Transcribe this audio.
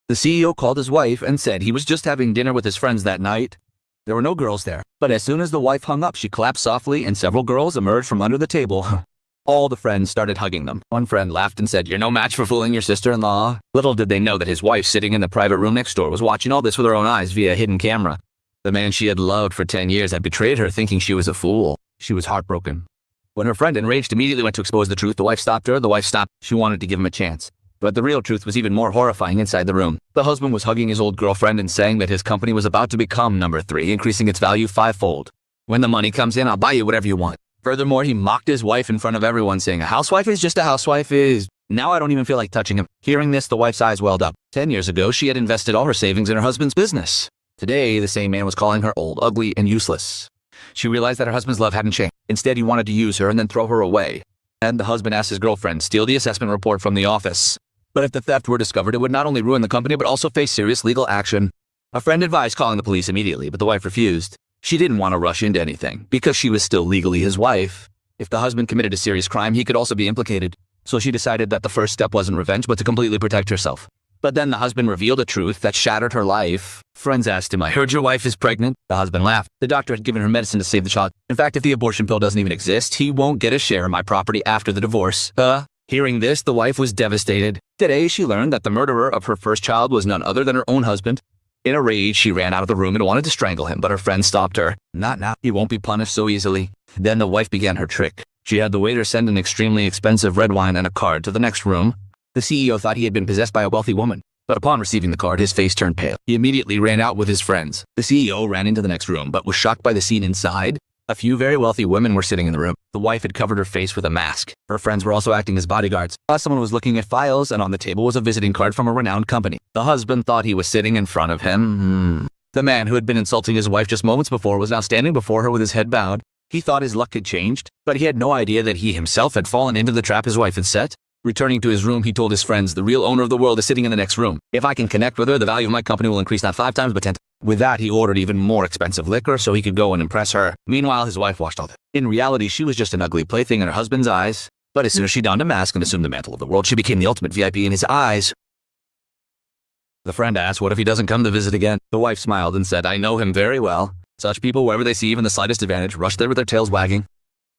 The CEO called his wife and said he was just having dinner with his friends that night. There were no girls there, but as soon as the wife hung up, she collapsed softly and several girls emerged from under the table. All the friends started hugging them. One friend laughed and said, "You're no match for fooling your sister-in-law." Little did they know that his wife, sitting in the private room next door, was watching all this with her own eyes via a hidden camera. The man she had loved for 10 years had betrayed her, thinking she was a fool. She was heartbroken. When her friend, enraged, immediately went to expose the truth, the wife stopped her. The wife stopped. She wanted to give him a chance. But the real truth was even more horrifying inside the room. The husband was hugging his old girlfriend and saying that his company was about to become number 3, increasing its value 5-fold. "When the money comes in, I'll buy you whatever you want." Furthermore, he mocked his wife in front of everyone, saying, "A housewife is just a housewife is." Now I don't even feel like touching him. Hearing this, the wife's eyes welled up. 10 years ago, she had invested all her savings in her husband's business. Today, the same man was calling her old, ugly, and useless. She realized that her husband's love hadn't changed. Instead, he wanted to use her and then throw her away. And the husband asked his girlfriend to steal the assessment report from the office. But if the theft were discovered, it would not only ruin the company, but also face serious legal action. A friend advised calling the police immediately, but the wife refused. She didn't want to rush into anything, because she was still legally his wife. If the husband committed a serious crime, he could also be implicated. So she decided that the first step wasn't revenge, but to completely protect herself. But then the husband revealed a truth that shattered her life. Friends asked him, "I heard your wife is pregnant." The husband laughed. The doctor had given her medicine to save the child. In fact, if the abortion pill doesn't even exist, he won't get a share of my property after the divorce. Hearing this, the wife was devastated. Today, she learned that the murderer of her first child was none other than her own husband. In a rage, she ran out of the room and wanted to strangle him, but her friend stopped her. "Not now. He won't be punished so easily." Then the wife began her trick. She had the waiter send an extremely expensive red wine and a card to the next room. The CEO thought he had been possessed by a wealthy woman, but upon receiving the card, his face turned pale. He immediately ran out with his friends. The CEO ran into the next room, but was shocked by the scene inside. A few very wealthy women were sitting in the room. The wife had covered her face with a mask. Her friends were also acting as bodyguards. Someone was looking at files, and on the table was a visiting card from a renowned company. The husband thought he was sitting in front of him. The man who had been insulting his wife just moments before was now standing before her with his head bowed. He thought his luck had changed, but he had no idea that he himself had fallen into the trap his wife had set. Returning to his room, he told his friends, "The real owner of the world is sitting in the next room. If I can connect with her, the value of my company will increase not 5 times but 10 times. With that, he ordered even more expensive liquor so he could go and impress her. Meanwhile, his wife watched all that. In reality, she was just an ugly plaything in her husband's eyes. But as soon as she donned a mask and assumed the mantle of the world, she became the ultimate VIP in his eyes. The friend asked, "What if he doesn't come to visit again?" The wife smiled and said, "I know him very well. Such people, wherever they see even the slightest advantage, rush there with their tails wagging.